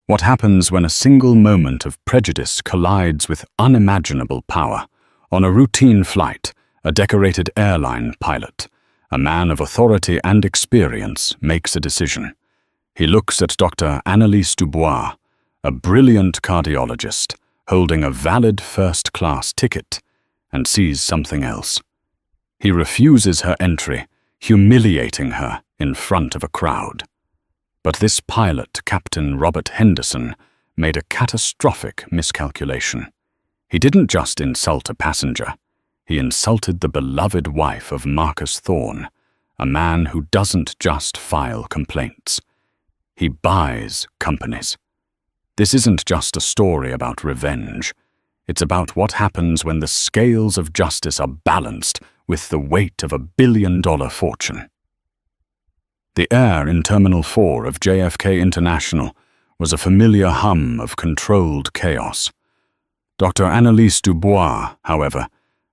What happens when a single moment of prejudice collides with unimaginable power? On a routine flight, a decorated airline pilot, a man of authority and experience, makes a decision. He looks at Dr. Annalise Dubois, a brilliant cardiologist, holding a valid first-class ticket, and sees something else. He refuses her entry, humiliating her in front of a crowd. But this pilot, Captain Robert Henderson, made a catastrophic miscalculation. He didn't just insult a passenger. He insulted the beloved wife of Marcus Thorne, a man who doesn't just file complaints. He buys companies. This isn't just a story about revenge. It's about what happens when the scales of justice are balanced with the weight of $1 billion fortune. The air in Terminal 4 of JFK International was a familiar hum of controlled chaos. Dr. Annalise Dubois, however,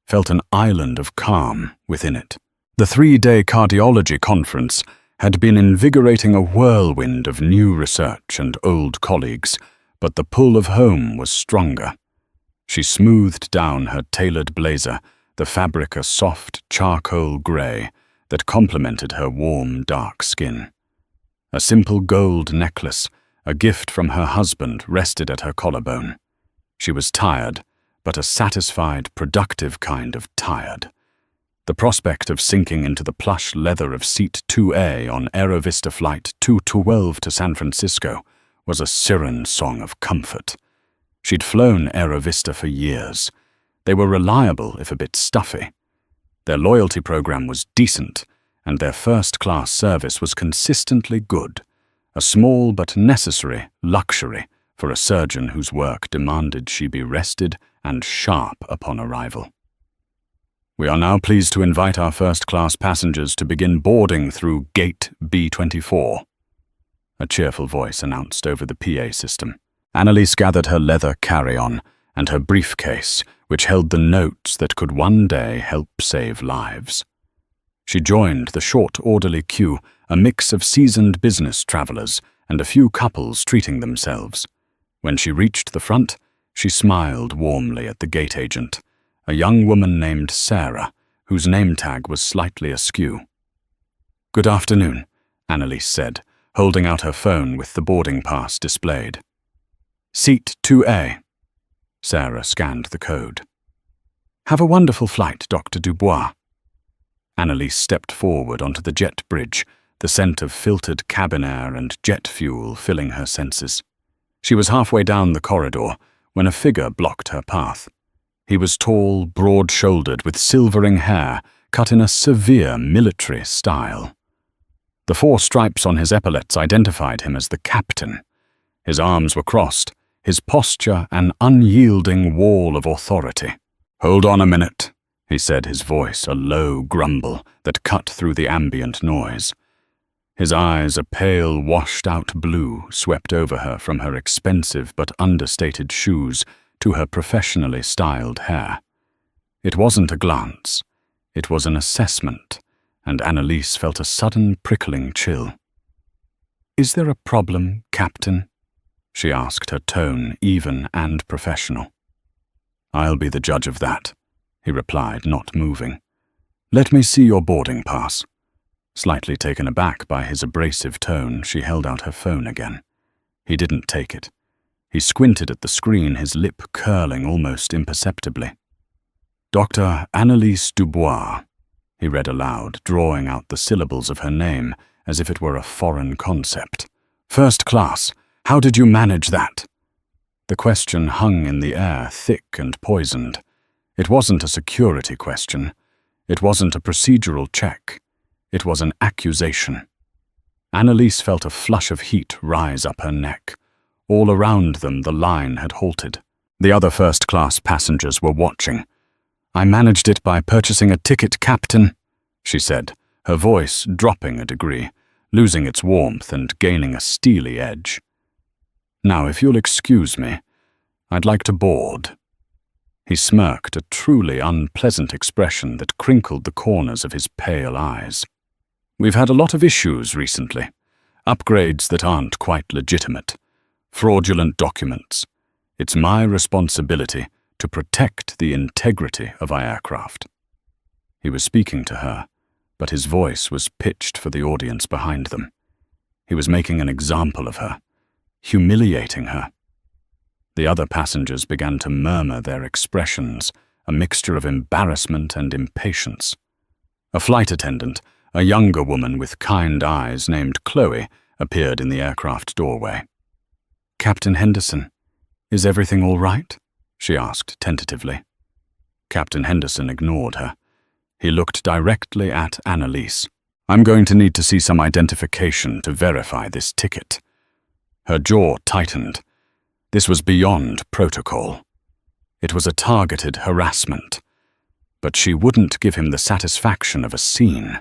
felt an island of calm within it. The 3-day cardiology conference had been invigorating a whirlwind of new research and old colleagues, but the pull of home was stronger. She smoothed down her tailored blazer, the fabric a soft charcoal grey that complemented her warm, dark skin. A simple gold necklace, a gift from her husband, rested at her collarbone. She was tired, but a satisfied, productive kind of tired. The prospect of sinking into the plush leather of Seat 2A on Aerovista Flight 212 to San Francisco was a siren song of comfort. She'd flown Aerovista for years. They were reliable, if a bit stuffy. Their loyalty program was decent, and their first-class service was consistently good, a small but necessary luxury for a surgeon whose work demanded she be rested and sharp upon arrival. We are now pleased to invite our first-class passengers to begin boarding through Gate B24, a cheerful voice announced over the PA system. Annalise gathered her leather carry-on and her briefcase, which held the notes that could one day help save lives. She joined the short, orderly queue, a mix of seasoned business travelers and a few couples treating themselves. When she reached the front, she smiled warmly at the gate agent, a young woman named Sarah, whose name tag was slightly askew. "Good afternoon," Annalise said, holding out her phone with the boarding pass displayed. "Seat 2A." Sarah scanned the code. "Have a wonderful flight, Dr. Dubois." Annalise stepped forward onto the jet bridge, the scent of filtered cabin air and jet fuel filling her senses. She was halfway down the corridor when a figure blocked her path. He was tall, broad-shouldered, with silvering hair cut in a severe military style. The 4 stripes on his epaulets identified him as the captain. His arms were crossed, his posture an unyielding wall of authority. "Hold on a minute," he said, his voice a low grumble that cut through the ambient noise. His eyes, a pale, washed-out blue, swept over her from her expensive but understated shoes to her professionally styled hair. It wasn't a glance. It was an assessment, and Annalise felt a sudden prickling chill. "Is there a problem, Captain?" she asked, her tone even and professional. "I'll be the judge of that," he replied, not moving. "Let me see your boarding pass." Slightly taken aback by his abrasive tone, she held out her phone again. He didn't take it. He squinted at the screen, his lip curling almost imperceptibly. "Dr. Annalise Dubois," he read aloud, drawing out the syllables of her name as if it were a foreign concept. "First class. How did you manage that?" The question hung in the air, thick and poisoned. It wasn't a security question. It wasn't a procedural check. It was an accusation. Annalise felt a flush of heat rise up her neck. All around them the line had halted. The other first-class passengers were watching. "I managed it by purchasing a ticket, Captain," she said, her voice dropping a degree, losing its warmth and gaining a steely edge. "Now, if you'll excuse me, I'd like to board." He smirked, a truly unpleasant expression that crinkled the corners of his pale eyes. "We've had a lot of issues recently, upgrades that aren't quite legitimate. fraudulent documents. It's my responsibility to protect the integrity of our aircraft." He was speaking to her, but his voice was pitched for the audience behind them. He was making an example of her, humiliating her. The other passengers began to murmur their expressions, a mixture of embarrassment and impatience. A flight attendant, a younger woman with kind eyes named Chloe, appeared in the aircraft doorway. "Captain Henderson, is everything all right?" she asked tentatively. Captain Henderson ignored her. He looked directly at Annalise. "I'm going to need to see some identification to verify this ticket." Her jaw tightened. This was beyond protocol. It was a targeted harassment. But she wouldn't give him the satisfaction of a scene.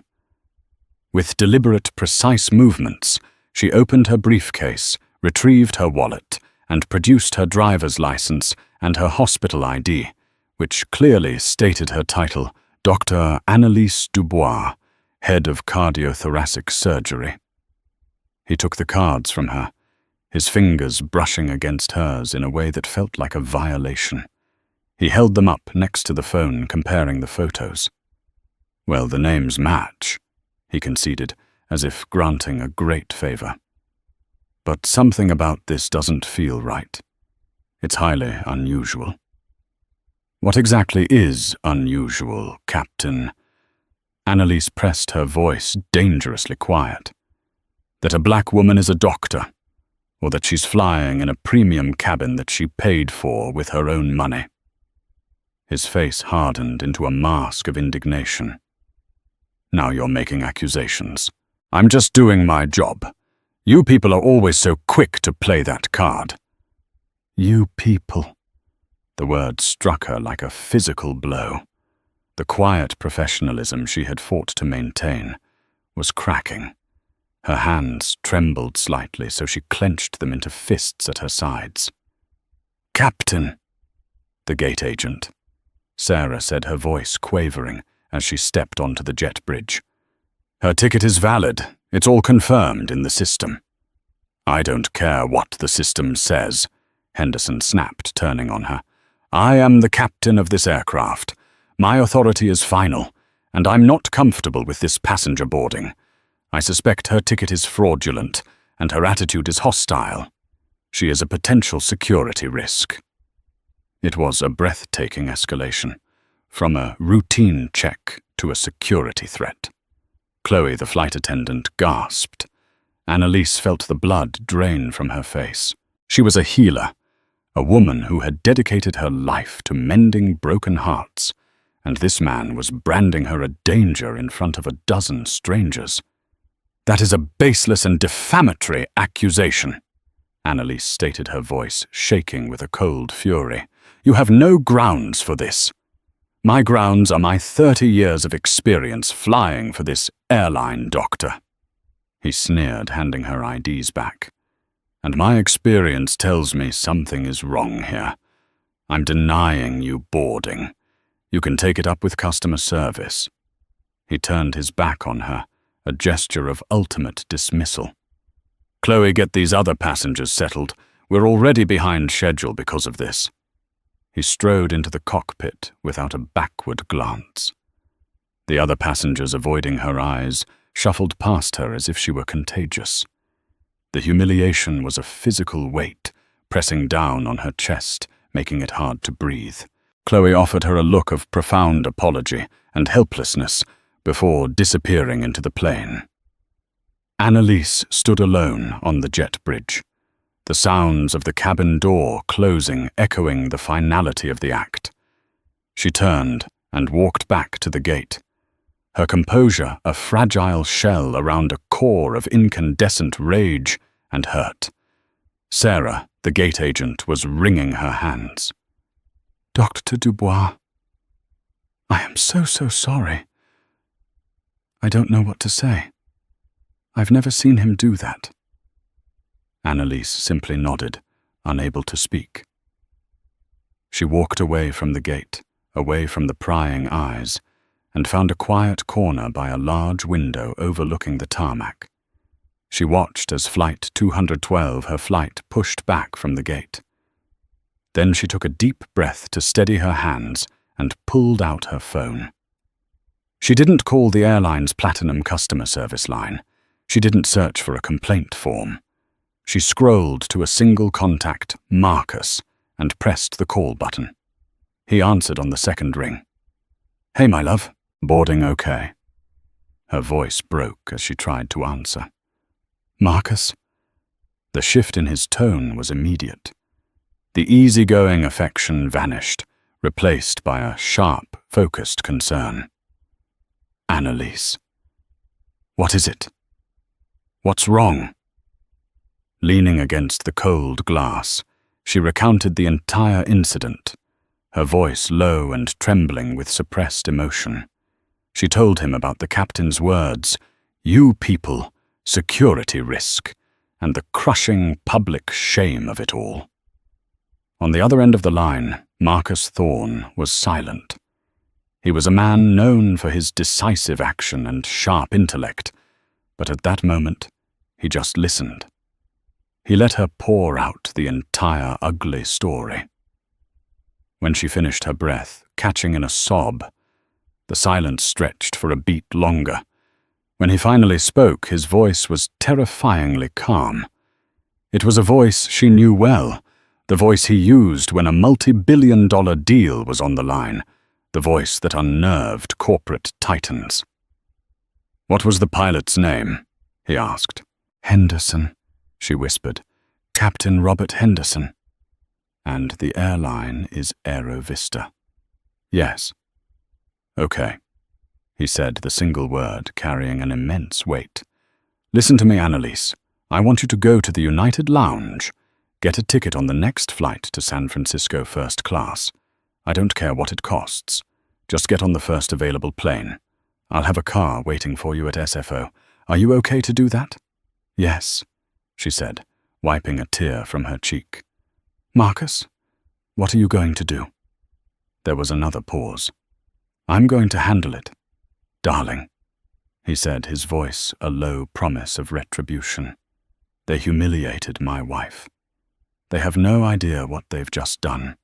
With deliberate, precise movements, she opened her briefcase, retrieved her wallet, and produced her driver's license and her hospital ID, which clearly stated her title, Dr. Annalise Dubois, head of cardiothoracic surgery. He took the cards from her, his fingers brushing against hers in a way that felt like a violation. He held them up next to the phone, comparing the photos. "Well, the names match," he conceded, as if granting a great favor. "But something about this doesn't feel right. It's highly unusual." "What exactly is unusual, Captain?" Annalise pressed her voice dangerously quiet. "That a black woman is a doctor, or that she's flying in a premium cabin that she paid for with her own money." His face hardened into a mask of indignation. "Now you're making accusations. I'm just doing my job. You people are always so quick to play that card." "You people." The word struck her like a physical blow. The quiet professionalism she had fought to maintain was cracking. Her hands trembled slightly, so she clenched them into fists at her sides. "Captain," the gate agent, Sarah said, her voice quavering as she stepped onto the jet bridge. "Her ticket is valid. It's all confirmed in the system." "I don't care what the system says," Henderson snapped, turning on her. "I am the captain of this aircraft. My authority is final, and I'm not comfortable with this passenger boarding. I suspect her ticket is fraudulent, and her attitude is hostile. She is a potential security risk." It was a breathtaking escalation, from a routine check to a security threat. Chloe, the flight attendant, gasped. Annalise felt the blood drain from her face. She was a healer, a woman who had dedicated her life to mending broken hearts, and this man was branding her a danger in front of a dozen strangers. "That is a baseless and defamatory accusation," Annalise stated, her voice shaking with a cold fury. "You have no grounds for this. My grounds are my 30 years of experience flying for this airline doctor." He sneered, handing her IDs back. "And my experience tells me something is wrong here. I'm denying you boarding. You can take it up with customer service." He turned his back on her, a gesture of ultimate dismissal. "Chloe, get these other passengers settled. We're already behind schedule because of this." He strode into the cockpit without a backward glance. The other passengers, avoiding her eyes, shuffled past her as if she were contagious. The humiliation was a physical weight, pressing down on her chest, making it hard to breathe. Chloe offered her a look of profound apology and helplessness before disappearing into the plane. Annalise stood alone on the jet bridge, the sounds of the cabin door closing echoing the finality of the act. She turned and walked back to the gate, her composure a fragile shell around a core of incandescent rage and hurt. Sarah, the gate agent, was wringing her hands. "Dr. Dubois, I am so sorry. I don't know what to say. I've never seen him do that." Annalise simply nodded, unable to speak. She walked away from the gate, away from the prying eyes, and found a quiet corner by a large window overlooking the tarmac. She watched as Flight 212, her flight, pushed back from the gate. Then she took a deep breath to steady her hands and pulled out her phone. She didn't call the airline's Platinum customer service line. She didn't search for a complaint form. She scrolled to a single contact, Marcus, and pressed the call button. He answered on the second ring. "Hey, my love, boarding okay?" Her voice broke as she tried to answer. "Marcus?" The shift in his tone was immediate. The easygoing affection vanished, replaced by a sharp, focused concern. "Annalise. What is it? What's wrong?" Leaning against the cold glass, she recounted the entire incident, her voice low and trembling with suppressed emotion. She told him about the captain's words, "You people, security risk," and the crushing public shame of it all. On the other end of the line, Marcus Thorne was silent. He was a man known for his decisive action and sharp intellect, but at that moment, he just listened. He let her pour out the entire ugly story. When she finished her breath, catching in a sob, the silence stretched for a beat longer. When he finally spoke, his voice was terrifyingly calm. It was a voice she knew well, the voice he used when a multi-billion-dollar deal was on the line, the voice that unnerved corporate titans. "What was the pilot's name?" he asked. "Henderson," she whispered. "Captain Robert Henderson." "And the airline is Aerovista." "Yes." "Okay," he said, the single word carrying an immense weight. "Listen to me, Annalise. I want you to go to the United Lounge. Get a ticket on the next flight to San Francisco first class. I don't care what it costs. Just get on the first available plane. I'll have a car waiting for you at SFO. Are you okay to do that?" "Yes," she said, wiping a tear from her cheek. "Marcus, what are you going to do?" There was another pause. "I'm going to handle it, darling," he said, his voice a low promise of retribution. "They humiliated my wife. They have no idea what they've just done.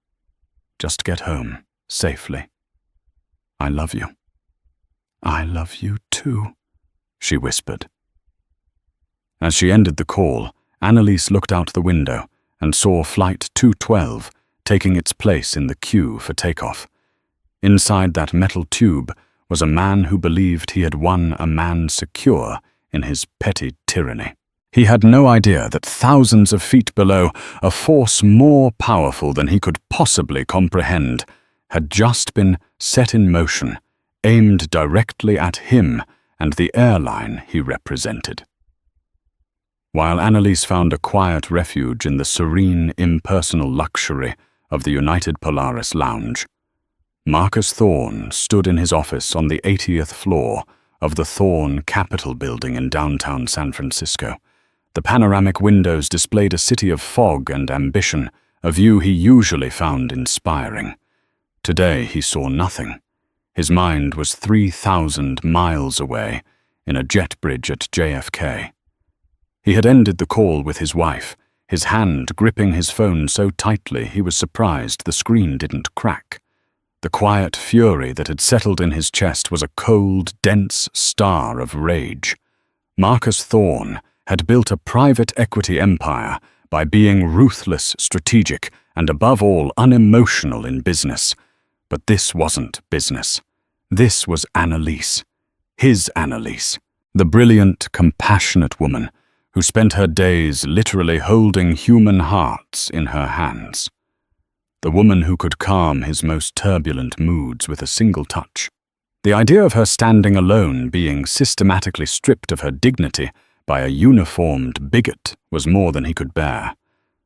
Just get home, safely. I love you." "I love you too," she whispered. As she ended the call, Annalise looked out the window and saw Flight 212 taking its place in the queue for takeoff. Inside that metal tube was a man who believed he had won a man secure in his petty tyranny. He had no idea that thousands of feet below, a force more powerful than he could possibly comprehend had just been set in motion, aimed directly at him and the airline he represented. While Annalise found a quiet refuge in the serene, impersonal luxury of the United Polaris Lounge, Marcus Thorne stood in his office on the 80th floor of the Thorne Capitol Building in downtown San Francisco. The panoramic windows displayed a city of fog and ambition, a view he usually found inspiring. Today he saw nothing. His mind was 3,000 miles away, in a jet bridge at JFK. He had ended the call with his wife, his hand gripping his phone so tightly he was surprised the screen didn't crack. The quiet fury that had settled in his chest was a cold, dense star of rage. Marcus Thorne had built a private equity empire by being ruthless, strategic, and above all unemotional in business. But this wasn't business. This was Annalise. His Annalise. The brilliant, compassionate woman who spent her days literally holding human hearts in her hands. The woman who could calm his most turbulent moods with a single touch. The idea of her standing alone, being systematically stripped of her dignity by a uniformed bigot, was more than he could bear.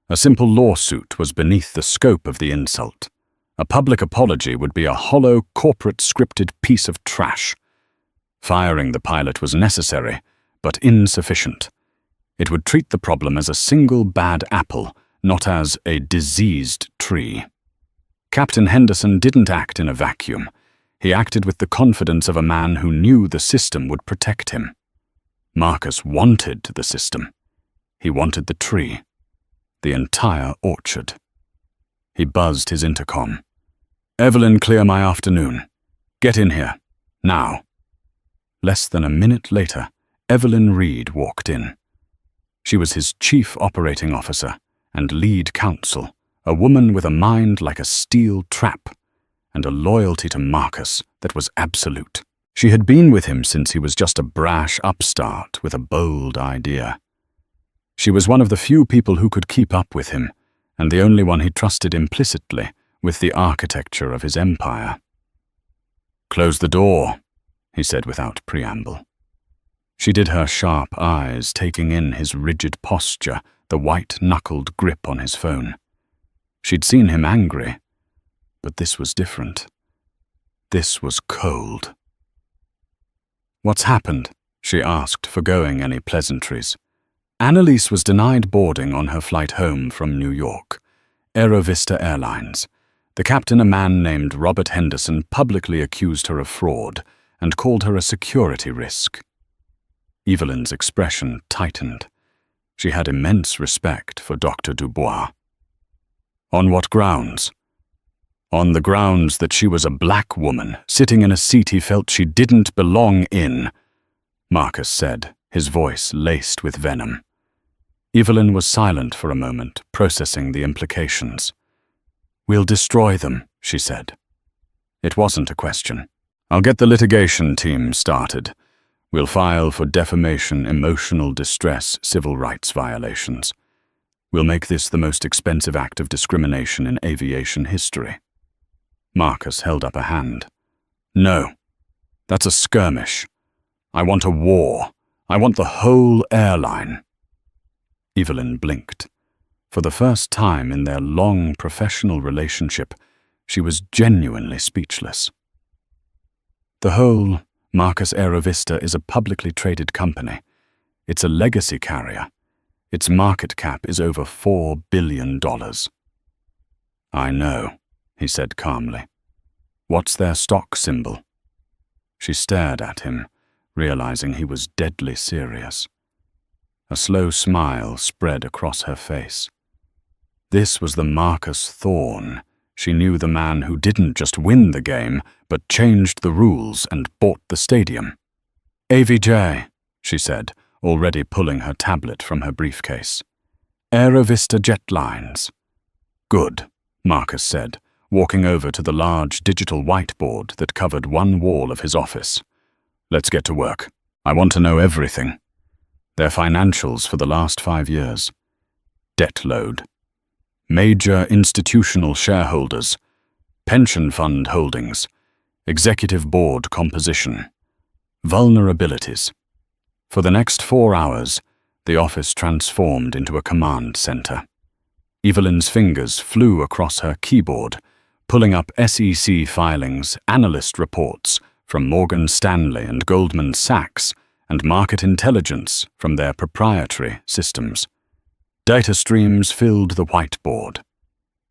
A simple lawsuit was beneath the scope of the insult. A public apology would be a hollow, corporate-scripted piece of trash. Firing the pilot was necessary, but insufficient. It would treat the problem as a single bad apple, not as a diseased tree. Captain Henderson didn't act in a vacuum. He acted with the confidence of a man who knew the system would protect him. Marcus wanted the system. He wanted the tree, the entire orchard. He buzzed his intercom. "Evelyn, clear my afternoon. Get in here, now." Less than a minute later, Evelyn Reed walked in. She was his chief operating officer and lead counsel, a woman with a mind like a steel trap, and a loyalty to Marcus that was absolute. She had been with him since he was just a brash upstart with a bold idea. She was one of the few people who could keep up with him, and the only one he trusted implicitly with the architecture of his empire. "Close the door," he said without preamble. She did her sharp eyes, taking in his rigid posture, the white-knuckled grip on his phone. She'd seen him angry, but this was different. This was cold. "What's happened?" she asked, forgoing any pleasantries. Annalise was denied boarding on her flight home from New York. Aerovista Airlines. The captain, a man named Robert Henderson, publicly accused her of fraud and called her a security risk. Evelyn's expression tightened. She had immense respect for Dr. Dubois. "On what grounds?" "On the grounds that she was a black woman, sitting in a seat he felt she didn't belong in," Marcus said, his voice laced with venom. Evelyn was silent for a moment, processing the implications. "We'll destroy them," she said. It wasn't a question. "I'll get the litigation team started. We'll file for defamation, emotional distress, civil rights violations. We'll make this the most expensive act of discrimination in aviation history." Marcus held up a hand. "No, that's a skirmish. I want a war. I want the whole airline." Evelyn blinked. For the first time in their long professional relationship, she was genuinely speechless. The whole Marcus Aerovista is a publicly traded company. It's a legacy carrier. Its market cap is over $4 billion. "I know," he said calmly. "What's their stock symbol?" She stared at him, realizing he was deadly serious. A slow smile spread across her face. This was the Marcus Thorne. She knew the man who didn't just win the game, but changed the rules and bought the stadium. "AVJ," she said, already pulling her tablet from her briefcase. "Aerovista Jet Lines." "Good," Marcus said, walking over to the large digital whiteboard that covered one wall of his office. "Let's get to work. I want to know everything. Their financials for the last 5 years. Debt load. Major institutional shareholders. Pension fund holdings. Executive board composition. Vulnerabilities." For the next 4 hours, the office transformed into a command center. Evelyn's fingers flew across her keyboard, pulling up SEC filings, analyst reports from Morgan Stanley and Goldman Sachs, and market intelligence from their proprietary systems. Data streams filled the whiteboard.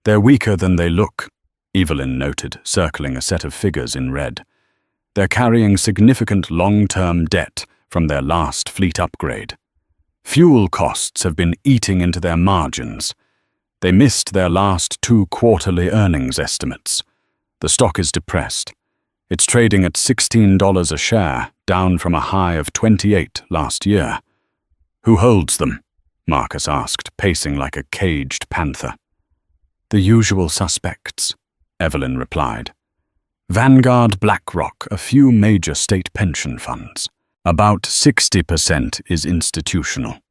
"They're weaker than they look," Evelyn noted, circling a set of figures in red. "They're carrying significant long-term debt from their last fleet upgrade. Fuel costs have been eating into their margins. They missed their last 2 quarterly earnings estimates. The stock is depressed. It's trading at $16 a share, down from a high of 28 last year." "Who holds them?" Marcus asked, pacing like a caged panther. "The usual suspects," Evelyn replied. "Vanguard, BlackRock, a few major state pension funds. About 60% is institutional.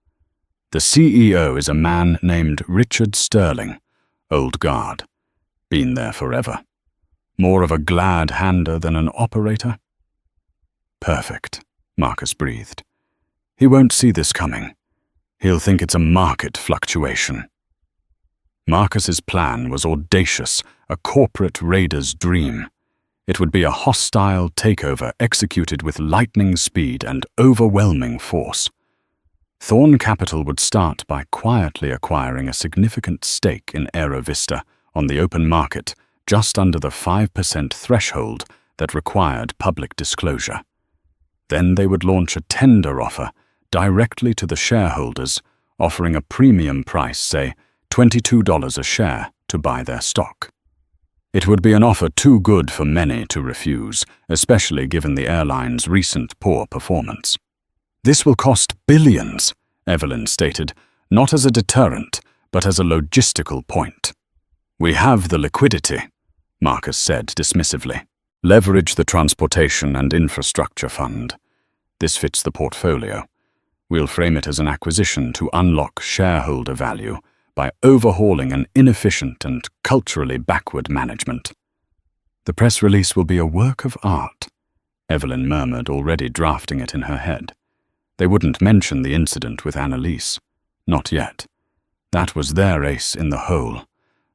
The CEO is a man named Richard Sterling, old guard. Been there forever. More of a glad-hander than an operator?" "Perfect," Marcus breathed. "He won't see this coming. He'll think it's a market fluctuation." Marcus's plan was audacious, a corporate raider's dream. It would be a hostile takeover executed with lightning speed and overwhelming force. Thorne Capital would start by quietly acquiring a significant stake in Aerovista on the open market, just under the 5% threshold that required public disclosure. Then they would launch a tender offer, directly to the shareholders, offering a premium price, say $22 a share, to buy their stock. It would be an offer too good for many to refuse, especially given the airline's recent poor performance. "This will cost billions," Evelyn stated, not as a deterrent, but as a logistical point. "We have the liquidity," Marcus said dismissively. "Leverage the Transportation and Infrastructure Fund. This fits the portfolio. We'll frame it as an acquisition to unlock shareholder value by overhauling an inefficient and culturally backward management." "The press release will be a work of art," Evelyn murmured, already drafting it in her head. They wouldn't mention the incident with Annalise. Not yet. That was their ace in the hole.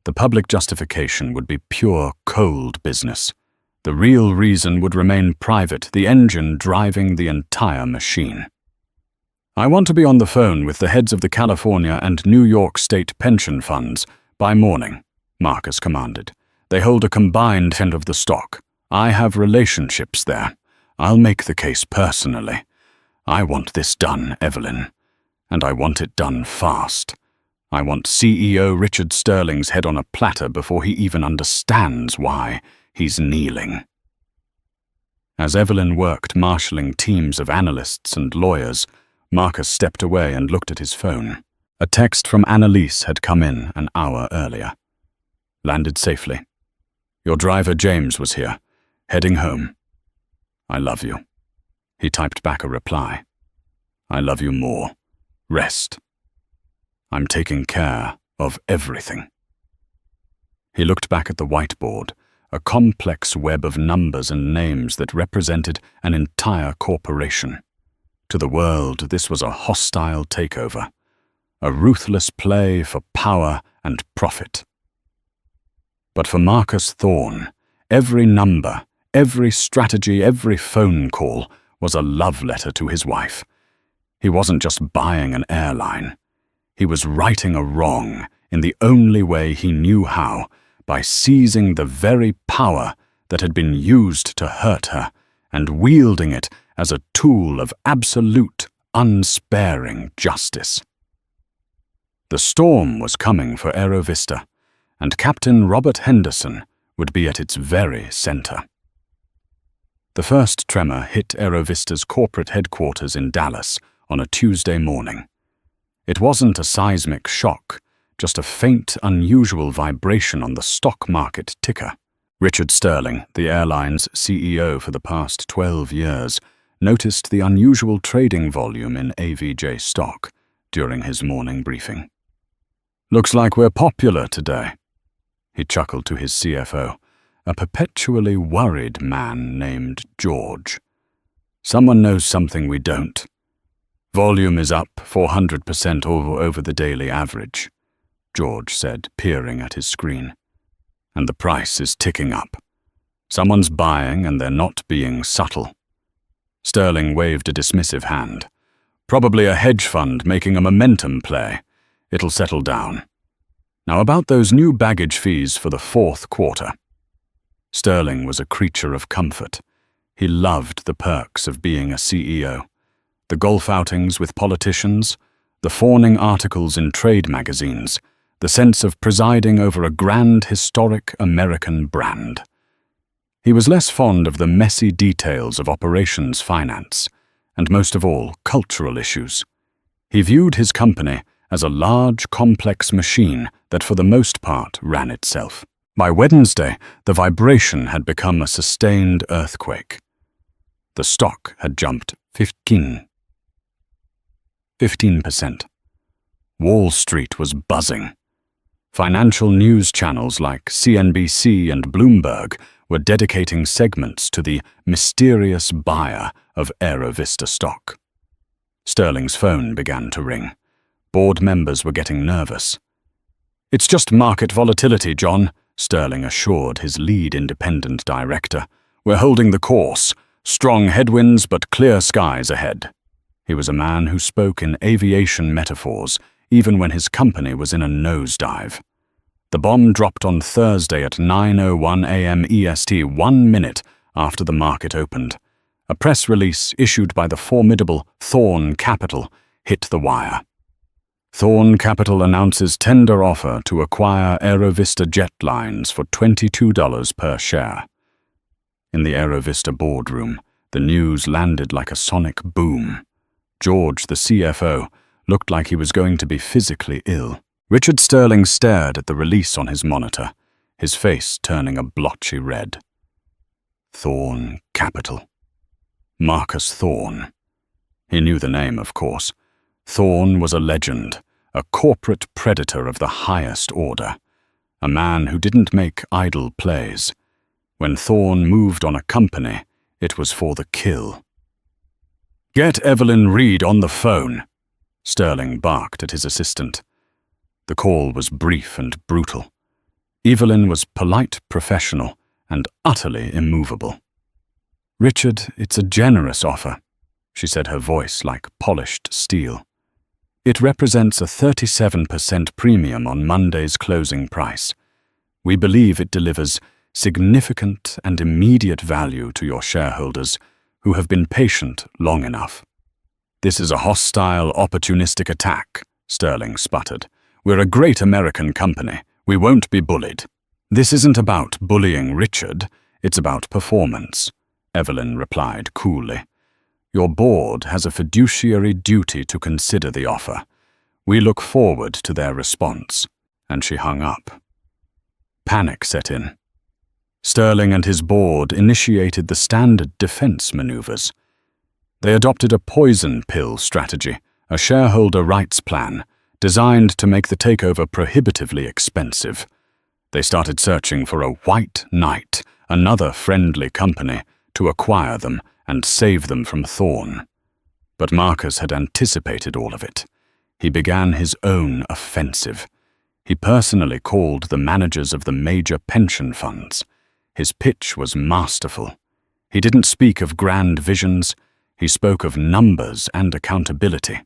The public justification would be pure, cold business. The real reason would remain private, the engine driving the entire machine. "I want to be on the phone with the heads of the California and New York state pension funds by morning," Marcus commanded. "They hold a combined 10% of the stock. I have relationships there. I'll make the case personally. I want this done, Evelyn. And I want it done fast. I want CEO Richard Sterling's head on a platter before he even understands why he's kneeling." As Evelyn worked marshalling teams of analysts and lawyers, Marcus stepped away and looked at his phone. A text from Annalise had come in an hour earlier. "Landed safely. Your driver James was here, heading home. I love you." He typed back a reply. "I love you more. Rest. I'm taking care of everything." He looked back at the whiteboard, a complex web of numbers and names that represented an entire corporation. To the world, this was a hostile takeover, a ruthless play for power and profit. But for Marcus Thorne, every number, every strategy, every phone call was a love letter to his wife. He wasn't just buying an airline. He was righting a wrong in the only way he knew how, by seizing the very power that had been used to hurt her and wielding it as a tool of absolute, unsparing justice. The storm was coming for Aerovista, and Captain Robert Henderson would be at its very center. The first tremor hit Aerovista's corporate headquarters in Dallas on a Tuesday morning. It wasn't a seismic shock, just a faint, unusual vibration on the stock market ticker. Richard Sterling, the airline's CEO for the past 12 years, noticed the unusual trading volume in AVJ stock during his morning briefing. "Looks like we're popular today," he chuckled to his CFO, a perpetually worried man named George. "Someone knows something we don't. Volume is up 400% over the daily average," George said, peering at his screen. "And the price is ticking up. Someone's buying and they're not being subtle." Sterling waved a dismissive hand. "Probably a hedge fund making a momentum play. It'll settle down. Now about those new baggage fees for the fourth quarter." Sterling was a creature of comfort. He loved the perks of being a CEO. The golf outings with politicians, the fawning articles in trade magazines, the sense of presiding over a grand, historic American brand. He was less fond of the messy details of operations finance, and most of all, cultural issues. He viewed his company as a large, complex machine that for the most part ran itself. By Wednesday, the vibration had become a sustained earthquake. The stock had jumped 15%. Wall Street was buzzing. Financial news channels like CNBC and Bloomberg were dedicating segments to the mysterious buyer of Aerovista stock. Sterling's phone began to ring. Board members were getting nervous. "It's just market volatility, John," Sterling assured his lead independent director. "We're holding the course. Strong headwinds but clear skies ahead." He was a man who spoke in aviation metaphors, even when his company was in a nosedive. The bomb dropped on Thursday at 9:01 a.m. EST, 1 minute after the market opened, A press release issued by the formidable Thorn Capital hit the wire. Thorn Capital announces tender offer to acquire Aerovista Jet Lines for $22 per share. In the Aerovista boardroom, the news landed like a sonic boom. George, the CFO, looked like he was going to be physically ill. Richard Sterling stared at the release on his monitor, his face turning a blotchy red. Thorn Capital. Marcus Thorn. He knew the name, of course. Thorn was a legend, a corporate predator of the highest order, a man who didn't make idle plays. When Thorn moved on a company, it was for the kill. "Get Evelyn Reed on the phone," Sterling barked at his assistant. The call was brief and brutal. Evelyn was polite, professional, and utterly immovable. "Richard, it's a generous offer," she said, her voice like polished steel. "It represents a 37% premium on Monday's closing price. We believe it delivers significant and immediate value to your shareholders who have been patient long enough." "This is a hostile, opportunistic attack," Sterling sputtered. "We're a great American company. We won't be bullied." "This isn't about bullying Richard. It's about performance," Evelyn replied coolly. "Your board has a fiduciary duty to consider the offer. We look forward to their response." And she hung up. Panic set in. Sterling and his board initiated the standard defense maneuvers. They adopted a poison pill strategy, a shareholder rights plan, designed to make the takeover prohibitively expensive. They started searching for a white knight, another friendly company, to acquire them and save them from Thorn. But Marcus had anticipated all of it. He began his own offensive. He personally called the managers of the major pension funds. His pitch was masterful. He didn't speak of grand visions. He spoke of numbers and accountability.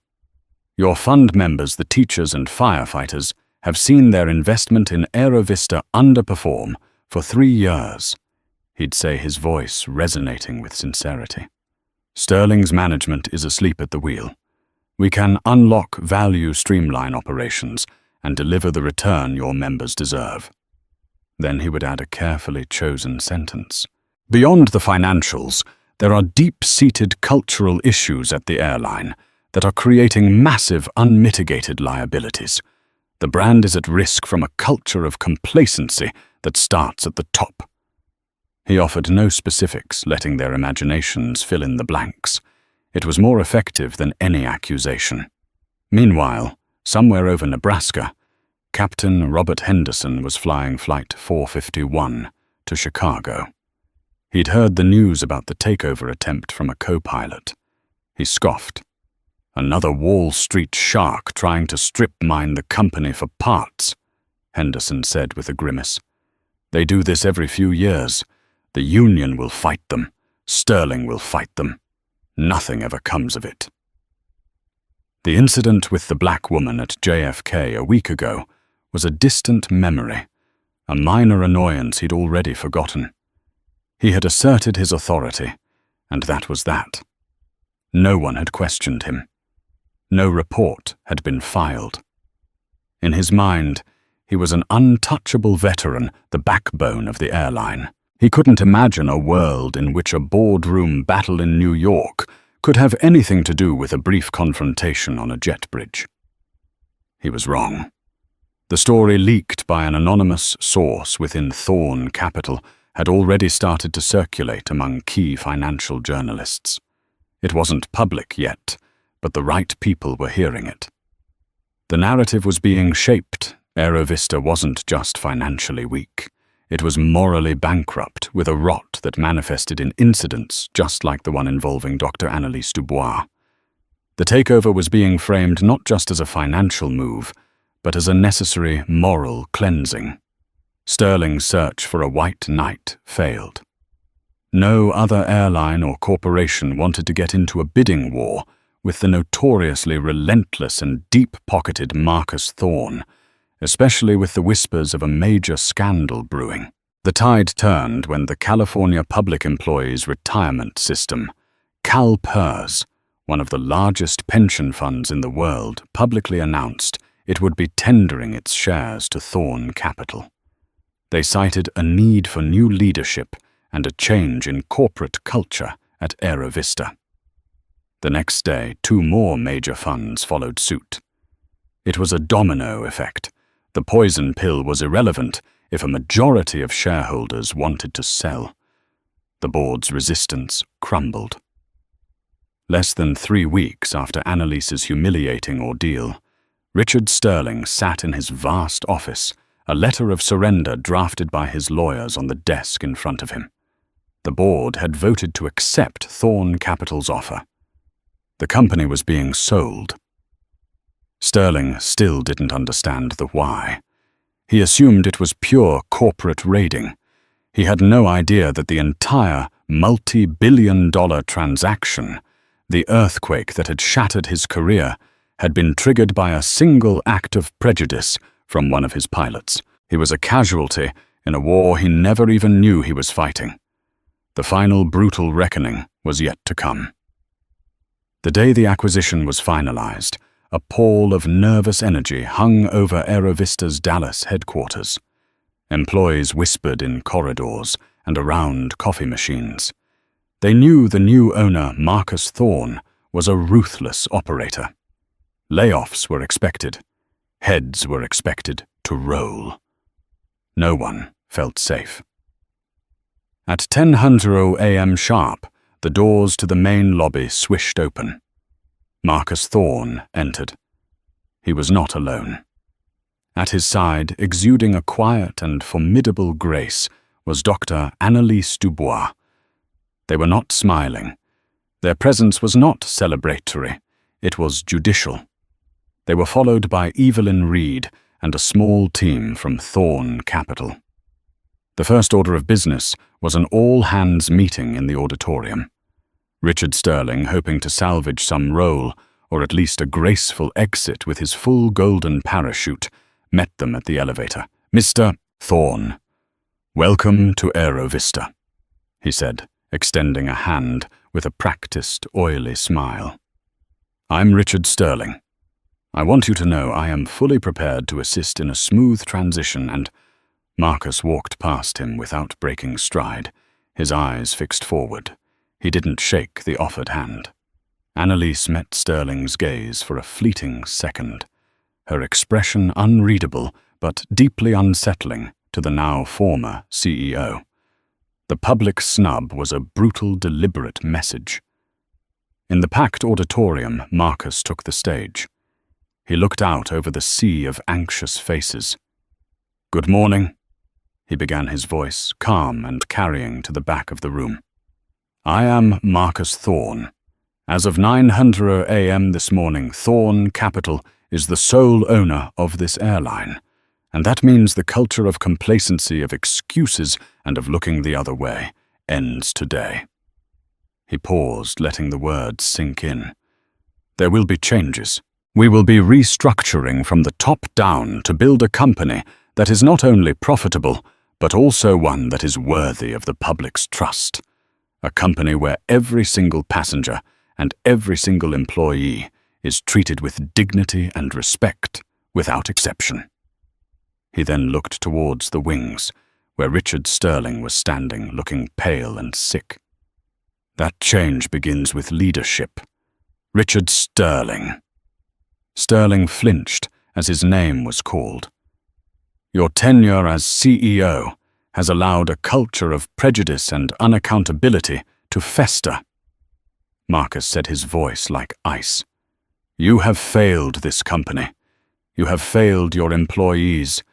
"Your fund members, the teachers and firefighters, have seen their investment in Aerovista underperform for 3 years." He'd say, his voice resonating with sincerity. "Sterling's management is asleep at the wheel. We can unlock value streamline operations and deliver the return your members deserve." Then he would add a carefully chosen sentence. "Beyond the financials, there are deep-seated cultural issues at the airline that are creating massive unmitigated liabilities. The brand is at risk from a culture of complacency that starts at the top." He offered no specifics, letting their imaginations fill in the blanks. It was more effective than any accusation. Meanwhile, somewhere over Nebraska, Captain Robert Henderson was flying Flight 451 to Chicago. He'd heard the news about the takeover attempt from a co-pilot. He scoffed. "Another Wall Street shark trying to strip mine the company for parts," Henderson said with a grimace. "They do this every few years. The union will fight them. Sterling will fight them. Nothing ever comes of it." The incident with the black woman at JFK a week ago was a distant memory, a minor annoyance he'd already forgotten. He had asserted his authority, and that was that. No one had questioned him. No report had been filed. In his mind, he was an untouchable veteran, the backbone of the airline. He couldn't imagine a world in which a boardroom battle in New York could have anything to do with a brief confrontation on a jet bridge. He was wrong. The story leaked by an anonymous source within Thorn Capital had already started to circulate among key financial journalists. It wasn't public yet, but the right people were hearing it. The narrative was being shaped. Aerovista wasn't just financially weak. It was morally bankrupt, with a rot that manifested in incidents just like the one involving Dr. Annalise Dubois. The takeover was being framed not just as a financial move, but as a necessary moral cleansing. Sterling's search for a white knight failed. No other airline or corporation wanted to get into a bidding war with the notoriously relentless and deep-pocketed Marcus Thorn, especially with the whispers of a major scandal brewing. The tide turned when the California Public Employees Retirement System, CalPERS, one of the largest pension funds in the world, publicly announced it would be tendering its shares to Thorn Capital. They cited a need for new leadership and a change in corporate culture at AeroVista. The next day, 2 more major funds followed suit. It was a domino effect. The poison pill was irrelevant if a majority of shareholders wanted to sell. The board's resistance crumbled. Less than 3 weeks after Annalise's humiliating ordeal, Richard Sterling sat in his vast office, a letter of surrender drafted by his lawyers on the desk in front of him. The board had voted to accept Thorn Capital's offer. The company was being sold. Sterling still didn't understand the why. He assumed it was pure corporate raiding. He had no idea that the entire multi-billion-dollar transaction, the earthquake that had shattered his career, had been triggered by a single act of prejudice from one of his pilots. He was a casualty in a war he never even knew he was fighting. The final brutal reckoning was yet to come. The day the acquisition was finalized, a pall of nervous energy hung over AeroVista's Dallas headquarters. Employees whispered in corridors and around coffee machines. They knew the new owner, Marcus Thorn, was a ruthless operator. Layoffs were expected. Heads were expected to roll. No one felt safe. At 10:00 a.m. sharp, the doors to the main lobby swished open. Marcus Thorn entered. He was not alone. At his side, exuding a quiet and formidable grace, was Dr. Annalise Dubois. They were not smiling. Their presence was not celebratory. It was judicial. They were followed by Evelyn Reed and a small team from Thorn Capital. The first order of business was an all-hands meeting in the auditorium. Richard Sterling, hoping to salvage some role, or at least a graceful exit with his full golden parachute, met them at the elevator. "Mr. Thorn, welcome to AeroVista," he said, extending a hand with a practiced, oily smile. "I'm Richard Sterling. I want you to know I am fully prepared to assist in a smooth transition and—" Marcus walked past him without breaking stride, his eyes fixed forward. He didn't shake the offered hand. Annalise met Sterling's gaze for a fleeting second, her expression unreadable but deeply unsettling to the now former CEO. The public snub was a brutal, deliberate message. In the packed auditorium, Marcus took the stage. He looked out over the sea of anxious faces. "Good morning," he began, his voice calm and carrying to the back of the room. "I am Marcus Thorn. As of 9:00 a.m. this morning, Thorn Capital is the sole owner of this airline, and that means the culture of complacency, of excuses, and of looking the other way ends today." He paused, letting the words sink in. "There will be changes. We will be restructuring from the top down to build a company that is not only profitable, but also one that is worthy of the public's trust. A company where every single passenger and every single employee is treated with dignity and respect, without exception." He then looked towards the wings, where Richard Sterling was standing, looking pale and sick. "That change begins with leadership. Richard Sterling." Sterling flinched as his name was called. "Your tenure as CEO has allowed a culture of prejudice and unaccountability to fester." Marcus said, his voice like ice. "You have failed this company. You have failed your employees,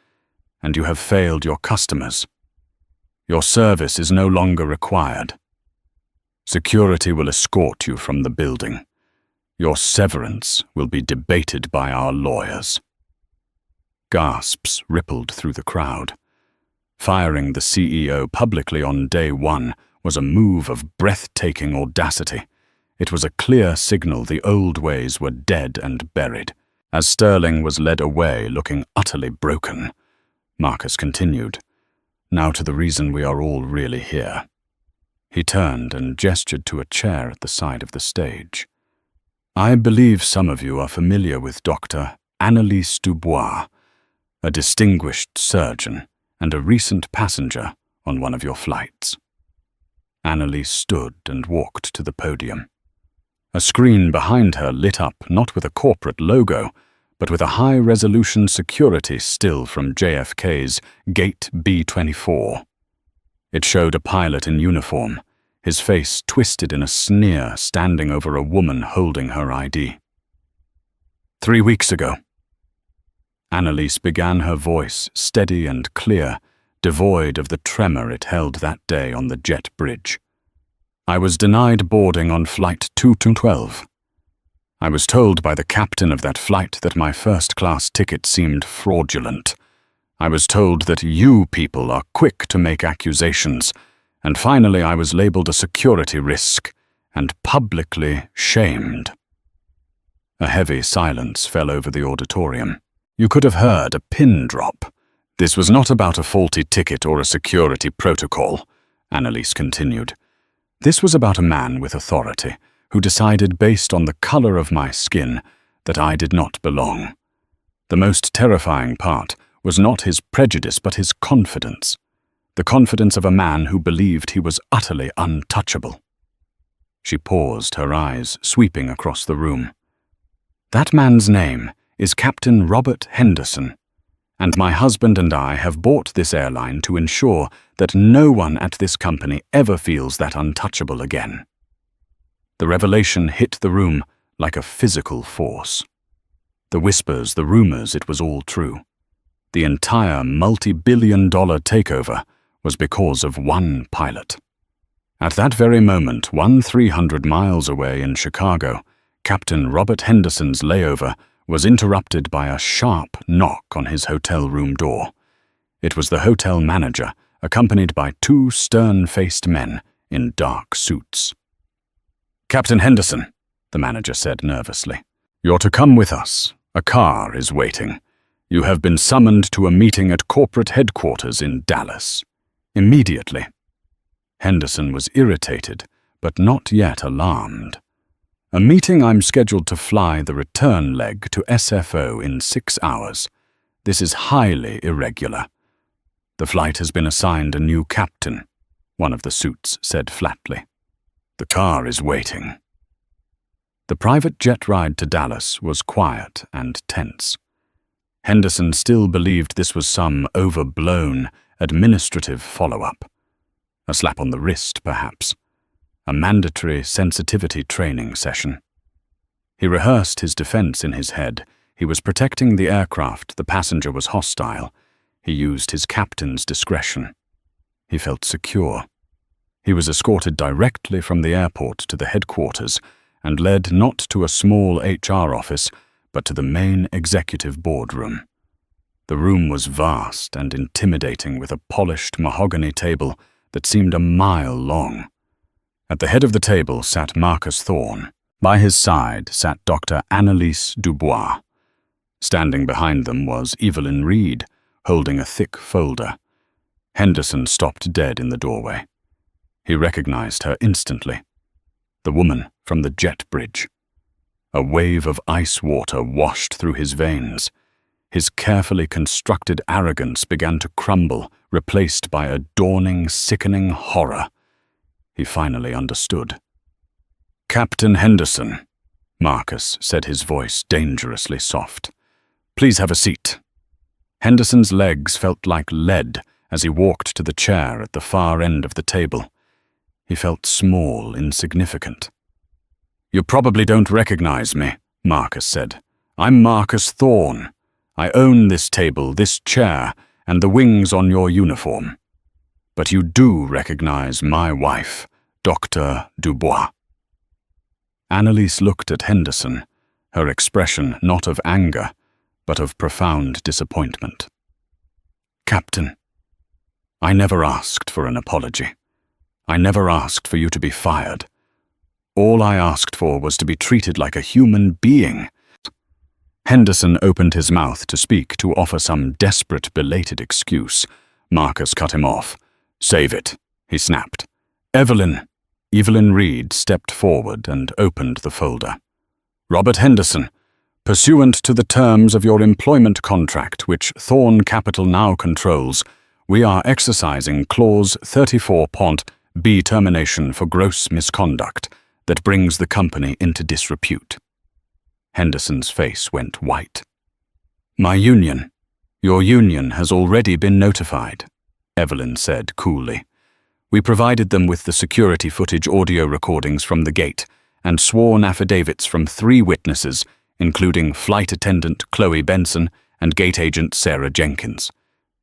and you have failed your customers. Your service is no longer required. Security will escort you from the building. Your severance will be debated by our lawyers." Gasps rippled through the crowd. Firing the CEO publicly on day one was a move of breathtaking audacity. It was a clear signal the old ways were dead and buried. As Sterling was led away, looking utterly broken, Marcus continued, "Now to the reason we are all really here. He turned and gestured to a chair at the side of the stage. "I believe some of you are familiar with Dr. Annalise Dubois, a distinguished surgeon and a recent passenger on one of your flights." Annalise stood and walked to the podium. A screen behind her lit up not with a corporate logo, but with a high-resolution security still from JFK's Gate B-24. It showed a pilot in uniform, his face twisted in a sneer, standing over a woman holding her ID. "3 weeks ago." Annalise began, her voice steady and clear, devoid of the tremor it held that day on the jet bridge. "I was denied boarding on Flight 212. I was told by the captain of that flight that my first-class ticket seemed fraudulent. I was told that you people are quick to make accusations, and finally I was labeled a security risk and publicly shamed." A heavy silence fell over the auditorium. You could have heard a pin drop. "This was not about a faulty ticket or a security protocol," Annalise continued. "This was about a man with authority who decided based on the color of my skin that I did not belong. The most terrifying part was not his prejudice but his confidence. The confidence of a man who believed he was utterly untouchable." She paused, her eyes sweeping across the room. "That man's name is Captain Robert Henderson, and my husband and I have bought this airline to ensure that no one at this company ever feels that untouchable again." The revelation hit the room like a physical force. The whispers, the rumors, it was all true. The entire multi-billion-dollar takeover was because of one pilot. At that very moment, 300 miles away in Chicago, Captain Robert Henderson's layover was interrupted by a sharp knock on his hotel room door. It was the hotel manager, accompanied by 2 stern-faced men in dark suits. "Captain Henderson," the manager said nervously, "you're to come with us. A car is waiting. You have been summoned to a meeting at corporate headquarters in Dallas. Immediately." Henderson was irritated, but not yet alarmed. "A meeting? I'm scheduled to fly the return leg to SFO in 6 hours. This is highly irregular." "The flight has been assigned a new captain," one of the suits said flatly. "The car is waiting." The private jet ride to Dallas was quiet and tense. Henderson still believed this was some overblown, administrative follow-up. A slap on the wrist, perhaps. A mandatory sensitivity training session. He rehearsed his defense in his head. He was protecting the aircraft, the passenger was hostile. He used his captain's discretion. He felt secure. He was escorted directly from the airport to the headquarters and led not to a small HR office, but to the main executive boardroom. The room was vast and intimidating, with a polished mahogany table that seemed a mile long. At the head of the table sat Marcus Thorne. By his side sat Dr. Annalise Dubois. Standing behind them was Evelyn Reed, holding a thick folder. Henderson stopped dead in the doorway. He recognized her instantly. The woman from the jet bridge. A wave of ice water washed through his veins. His carefully constructed arrogance began to crumble, replaced by a dawning, sickening horror. He finally understood. "Captain Henderson," Marcus said, his voice dangerously soft. "Please have a seat." Henderson's legs felt like lead as he walked to the chair at the far end of the table. He felt small, insignificant. "You probably don't recognize me," Marcus said. "I'm Marcus Thorne. I own this table, this chair, and the wings on your uniform. But you do recognize my wife, Dr. Dubois." Annalise looked at Henderson, her expression not of anger, but of profound disappointment. "Captain, I never asked for an apology. I never asked for you to be fired. All I asked for was to be treated like a human being." Henderson opened his mouth to speak, to offer some desperate, belated excuse. Marcus cut him off. "Save it," he snapped. Evelyn Reed stepped forward and opened the folder. Robert Henderson, pursuant to the terms of your employment contract, which Thorn Capital now controls, we are exercising Clause 34.B termination for gross misconduct that brings the company into disrepute. Henderson's face went white. Your union has already been notified, Evelyn said coolly. We provided them with the security footage audio recordings from the gate and sworn affidavits from 3 witnesses, including flight attendant Chloe Benson and gate agent Sarah Jenkins.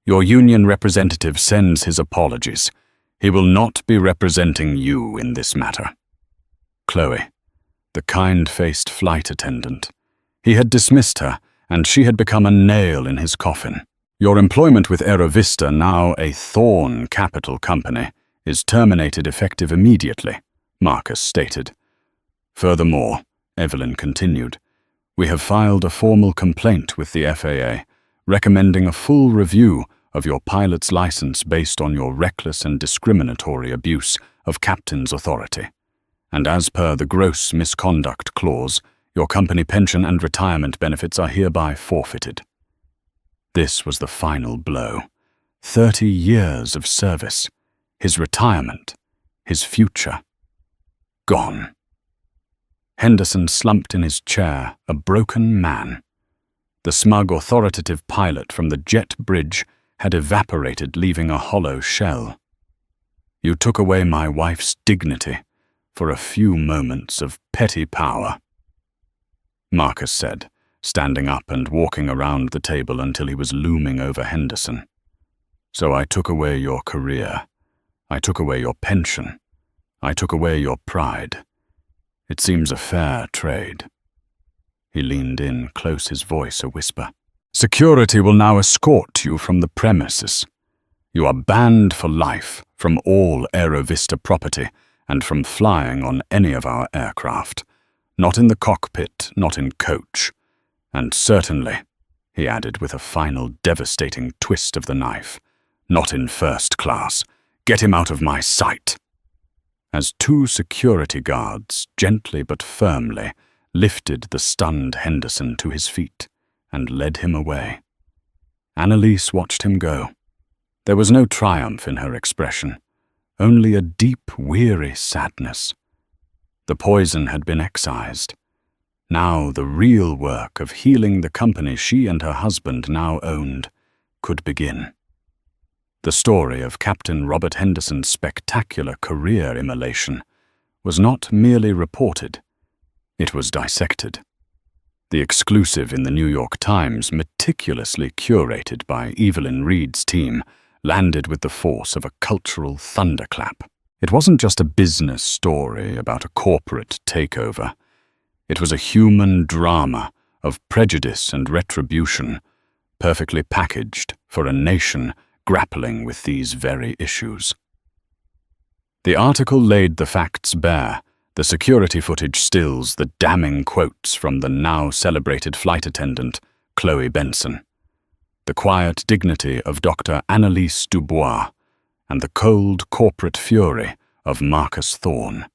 Your union representative sends his apologies. He will not be representing you in this matter. Chloe, the kind-faced flight attendant. He had dismissed her, and she had become a nail in his coffin. Your employment with Aerovista, now a Thorn Capital company, is terminated effective immediately, Marcus stated. Furthermore, Evelyn continued, we have filed a formal complaint with the FAA, recommending a full review of your pilot's license based on your reckless and discriminatory abuse of captain's authority. And as per the gross misconduct clause, your company pension and retirement benefits are hereby forfeited. This was the final blow. 30 years of service, his retirement, his future. Gone. Henderson slumped in his chair, a broken man. The smug, authoritative pilot from the jet bridge had evaporated, leaving a hollow shell. You took away my wife's dignity for a few moments of petty power, Marcus said, standing up and walking around the table until he was looming over Henderson. So I took away your career. I took away your pension. I took away your pride. It seems a fair trade. He leaned in, close, his voice a whisper. Security will now escort you from the premises. You are banned for life from all Aerovista property and from flying on any of our aircraft. Not in the cockpit, not in coach. And certainly, he added with a final devastating twist of the knife, not in first class. Get him out of my sight. As 2 security guards, gently but firmly, lifted the stunned Henderson to his feet and led him away. Annalise watched him go. There was no triumph in her expression, only a deep, weary sadness. The poison had been excised. Now the real work of healing the company she and her husband now owned could begin. The story of Captain Robert Henderson's spectacular career immolation was not merely reported, it was dissected. The exclusive in the New York Times, meticulously curated by Evelyn Reed's team, landed with the force of a cultural thunderclap. It wasn't just a business story about a corporate takeover. It was a human drama of prejudice and retribution, perfectly packaged for a nation grappling with these very issues. The article laid the facts bare, the security footage stills, the damning quotes from the now celebrated flight attendant, Chloe Benson, the quiet dignity of Dr. Annalise Dubois, and the cold corporate fury of Marcus Thorn.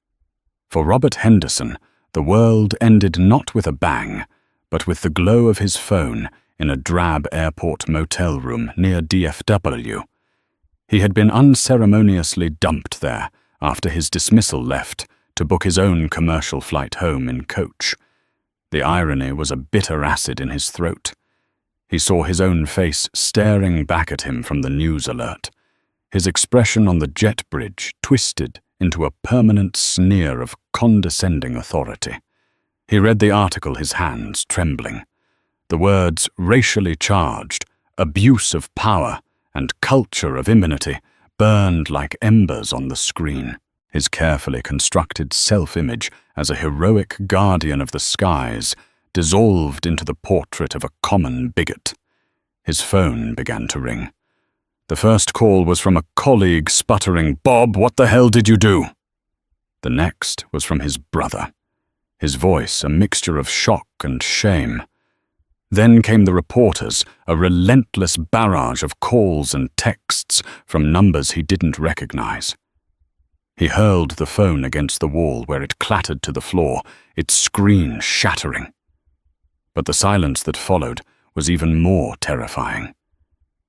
For Robert Henderson, the world ended not with a bang, but with the glow of his phone in a drab airport motel room near DFW. He had been unceremoniously dumped there after his dismissal left to book his own commercial flight home in coach. The irony was a bitter acid in his throat. He saw his own face staring back at him from the news alert. His expression on the jet bridge twisted into a permanent sneer of condescending authority. He read the article, his hands trembling. The words racially charged, abuse of power, and culture of immunity burned like embers on the screen. His carefully constructed self-image as a heroic guardian of the skies dissolved into the portrait of a common bigot. His phone began to ring. The first call was from a colleague sputtering, "Bob, what the hell did you do?" The next was from his brother, his voice a mixture of shock and shame. Then came the reporters, a relentless barrage of calls and texts from numbers he didn't recognize. He hurled the phone against the wall where it clattered to the floor, its screen shattering. But the silence that followed was even more terrifying.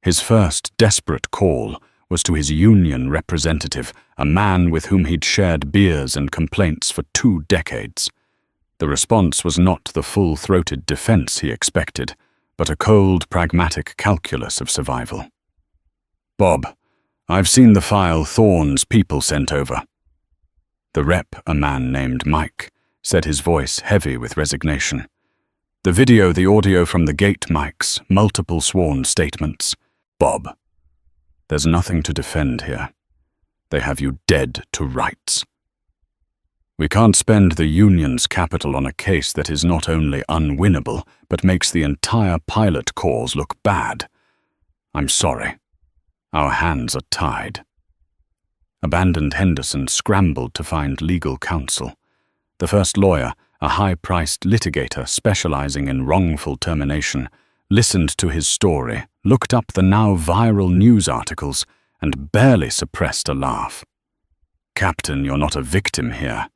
His first desperate call was to his union representative, a man with whom he'd shared beers and complaints for 2 decades. The response was not the full-throated defense he expected, but a cold, pragmatic calculus of survival. "Bob, I've seen the file Thorne's people sent over." The rep, a man named Mike, said, his voice heavy with resignation. "The video, the audio from the gate mics, multiple sworn statements. Bob, there's nothing to defend here. They have you dead to rights. We can't spend the union's capital on a case that is not only unwinnable, but makes the entire pilot cause look bad. I'm sorry. Our hands are tied." Abandoned Henderson scrambled to find legal counsel. The first lawyer, a high-priced litigator specializing in wrongful termination, listened to his story, looked up the now viral news articles, and barely suppressed a laugh. "Captain, you're not a victim here.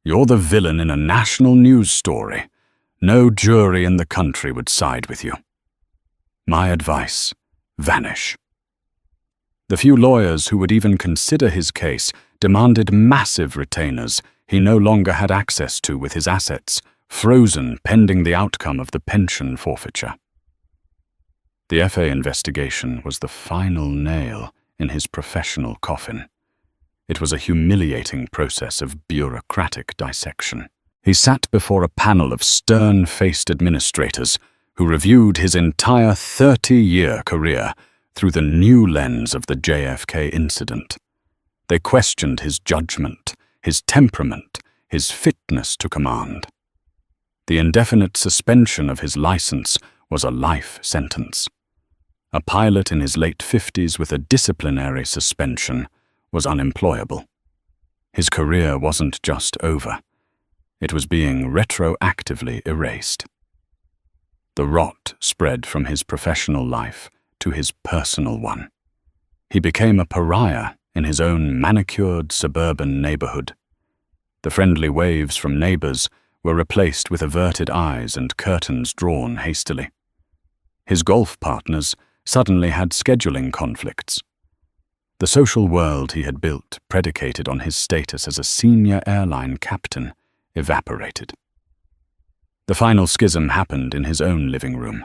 You're the villain in a national news story. No jury in the country would side with you. My advice, vanish." The few lawyers who would even consider his case demanded massive retainers he no longer had access to with his assets, frozen pending the outcome of the pension forfeiture. The FA investigation was the final nail in his professional coffin. It was a humiliating process of bureaucratic dissection. He sat before a panel of stern-faced administrators who reviewed his entire 30-year career through the new lens of the JFK incident. They questioned his judgment, his temperament, his fitness to command. The indefinite suspension of his license was a life sentence. A pilot in his late 50s with a disciplinary suspension was unemployable. His career wasn't just over. It was being retroactively erased. The rot spread from his professional life to his personal one. He became a pariah in his own manicured suburban neighborhood. The friendly waves from neighbors were replaced with averted eyes and curtains drawn hastily. His golf partners suddenly had scheduling conflicts. The social world he had built, predicated on his status as a senior airline captain, evaporated. The final schism happened in his own living room.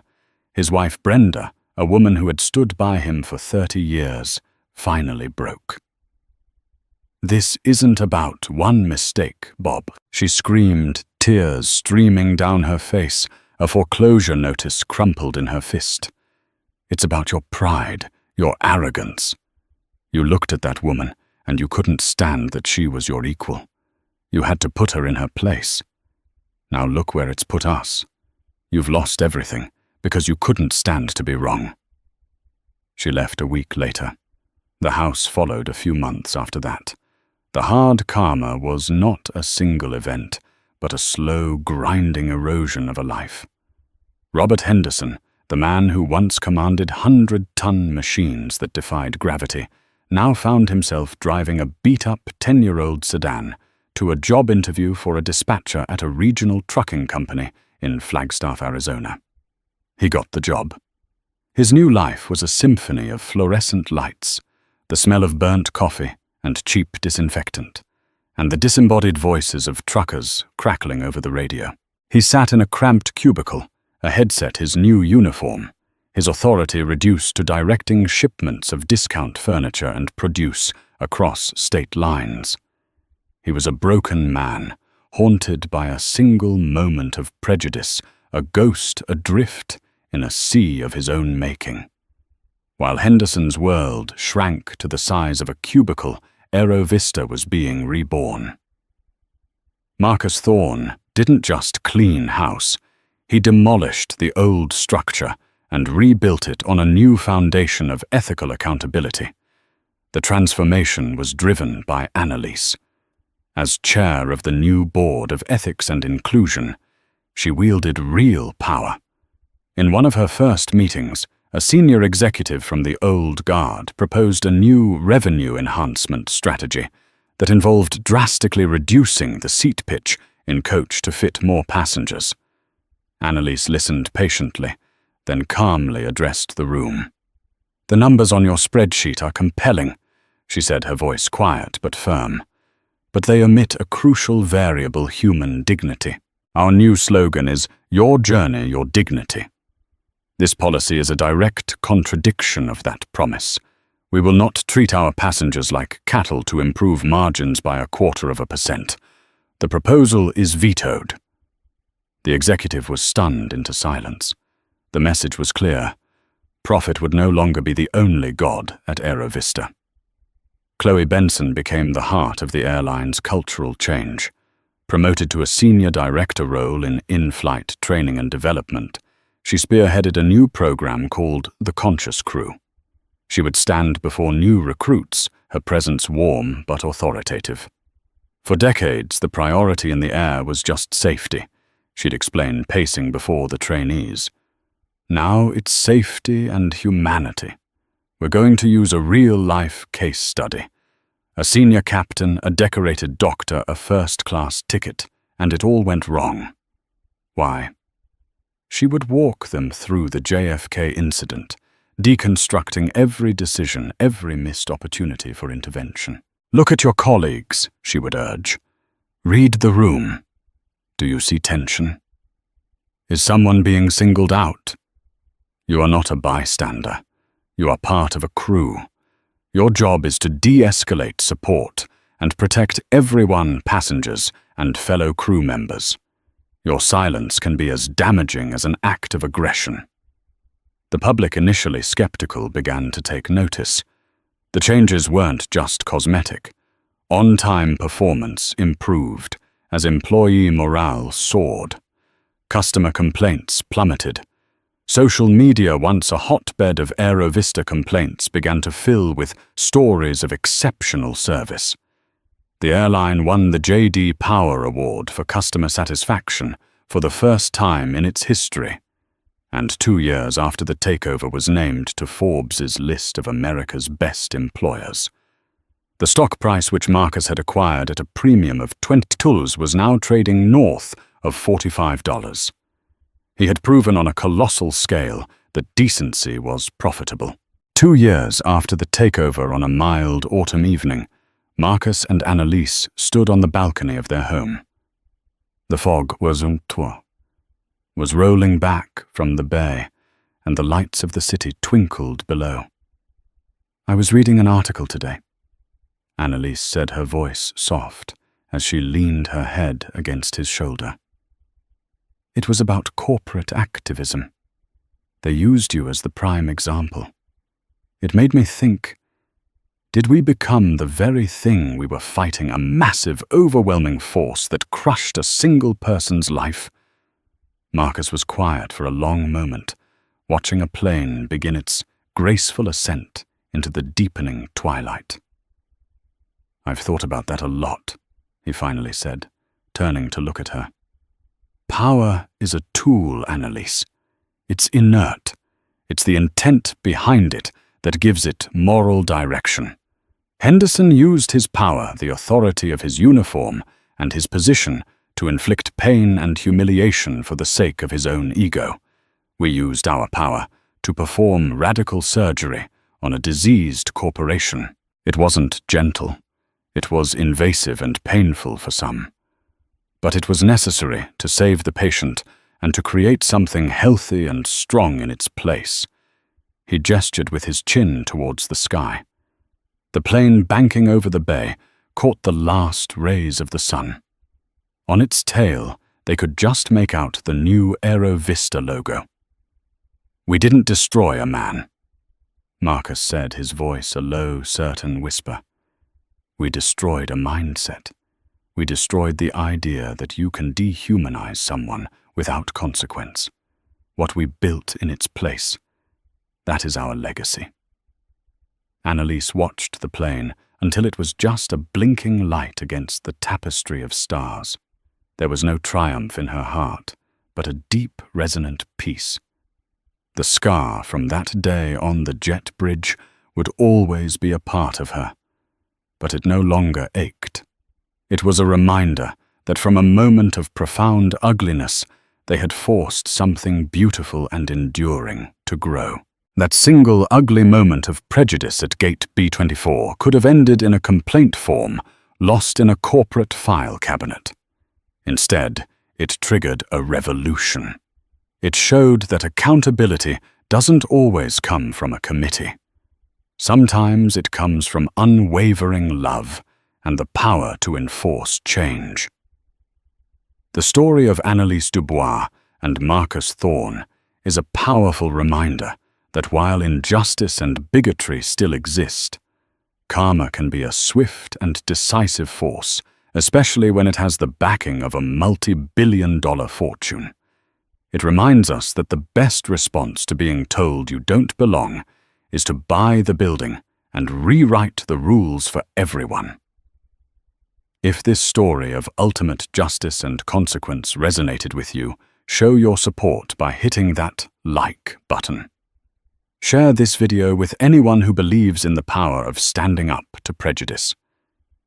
His wife Brenda, a woman who had stood by him for 30 years, finally broke. "This isn't about one mistake, Bob," she screamed, tears streaming down her face, a foreclosure notice crumpled in her fist. "It's about your pride, your arrogance. You looked at that woman, and you couldn't stand that she was your equal. You had to put her in her place. Now look where it's put us. You've lost everything, because you couldn't stand to be wrong." She left a week later. The house followed a few months after that. The hard karma was not a single event, but a slow, grinding erosion of a life. Robert Henderson, the man who once commanded 100-ton machines that defied gravity, now found himself driving a beat-up 10-year-old sedan to a job interview for a dispatcher at a regional trucking company in Flagstaff, Arizona. He got the job. His new life was a symphony of fluorescent lights, the smell of burnt coffee and cheap disinfectant, and the disembodied voices of truckers crackling over the radio. He sat in a cramped cubicle, a headset his new uniform, his authority reduced to directing shipments of discount furniture and produce across state lines. He was a broken man, haunted by a single moment of prejudice, a ghost adrift in a sea of his own making. While Henderson's world shrank to the size of a cubicle, Aero Vista was being reborn. Marcus Thorne didn't just clean house. He demolished the old structure and rebuilt it on a new foundation of ethical accountability. The transformation was driven by Annalise. As chair of the new board of ethics and inclusion, she wielded real power. In one of her first meetings, a senior executive from the old guard proposed a new revenue enhancement strategy that involved drastically reducing the seat pitch in coach to fit more passengers. Annalise listened patiently, then calmly addressed the room. "The numbers on your spreadsheet are compelling," she said, her voice quiet but firm. "But they omit a crucial variable: human dignity. Our new slogan is, 'Your journey, your dignity.' This policy is a direct contradiction of that promise. We will not treat our passengers like cattle to improve margins by 0.25%. The proposal is vetoed." The executive was stunned into silence. The message was clear. Profit would no longer be the only god at Aerovista. Chloe Benson became the heart of the airline's cultural change. Promoted to a senior director role in in-flight training and development, she spearheaded a new program called The Conscious Crew. She would stand before new recruits, her presence warm but authoritative. For decades, the priority in the air was just safety, she'd explain, pacing before the trainees. Now it's safety and humanity. We're going to use a real-life case study. A senior captain, a decorated doctor, a first-class ticket, and it all went wrong. Why? She would walk them through the JFK incident, deconstructing every decision, every missed opportunity for intervention. "Look at your colleagues," she would urge. "Read the room. Do you see tension? Is someone being singled out? You are not a bystander. You are part of a crew. Your job is to de-escalate support and protect everyone, passengers and fellow crew members. Your silence can be as damaging as an act of aggression." The public, initially skeptical, began to take notice. The changes weren't just cosmetic. On-time performance improved as employee morale soared. Customer complaints plummeted. Social media, once a hotbed of Aerovista complaints, began to fill with stories of exceptional service. The airline won the J.D. Power Award for customer satisfaction for the first time in its history, and 2 years after the takeover was named to Forbes' list of America's best employers. The stock price, which Marcus had acquired at a premium of $20, was now trading north of $45. He had proven on a colossal scale that decency was profitable. 2 years after the takeover, on a mild autumn evening, Marcus and Annalise stood on the balcony of their home. The fog was rolling back from the bay, and the lights of the city twinkled below. "I was reading an article today," Annalise said, her voice soft, as she leaned her head against his shoulder. "It was about corporate activism. They used you as the prime example. It made me think, did we become the very thing we were fighting, a massive, overwhelming force that crushed a single person's life?" Marcus was quiet for a long moment, watching a plane begin its graceful ascent into the deepening twilight. "I've thought about that a lot," he finally said, turning to look at her. "Power is a tool, Annalise. It's inert. It's the intent behind it that gives it moral direction. Henderson used his power, the authority of his uniform, and his position to inflict pain and humiliation for the sake of his own ego. We used our power to perform radical surgery on a diseased corporation. It wasn't gentle. It was invasive and painful for some. But it was necessary to save the patient and to create something healthy and strong in its place." He gestured with his chin towards the sky. The plane, banking over the bay, caught the last rays of the sun. On its tail, they could just make out the new Aerovista logo. "We didn't destroy a man," Marcus said, his voice a low, certain whisper. "We destroyed a mindset. We destroyed the idea that you can dehumanize someone without consequence. What we built in its place. That is our legacy." Annalise watched the plane until it was just a blinking light against the tapestry of stars. There was no triumph in her heart, but a deep, resonant peace. The scar from that day on the jet bridge would always be a part of her. but it no longer ached. It was a reminder that from a moment of profound ugliness, they had forced something beautiful and enduring to grow. That single ugly moment of prejudice at Gate B24 could have ended in a complaint form lost in a corporate file cabinet. Instead, it triggered a revolution. It showed that accountability doesn't always come from a committee. Sometimes it comes from unwavering love and the power to enforce change. The story of Annalise Dubois and Marcus Thorne is a powerful reminder that while injustice and bigotry still exist, karma can be a swift and decisive force, especially when it has the backing of a multi-billion-dollar fortune. It reminds us that the best response to being told you don't belong is to buy the building and rewrite the rules for everyone. If this story of ultimate justice and consequence resonated with you, show your support by hitting that like button. Share this video with anyone who believes in the power of standing up to prejudice.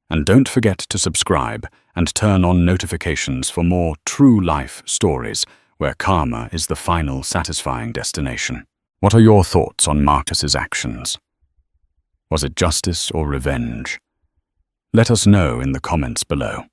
And don't forget to subscribe and turn on notifications for more true-life stories where karma is the final satisfying destination. What are your thoughts on Marcus's actions? Was it justice or revenge? Let us know in the comments below.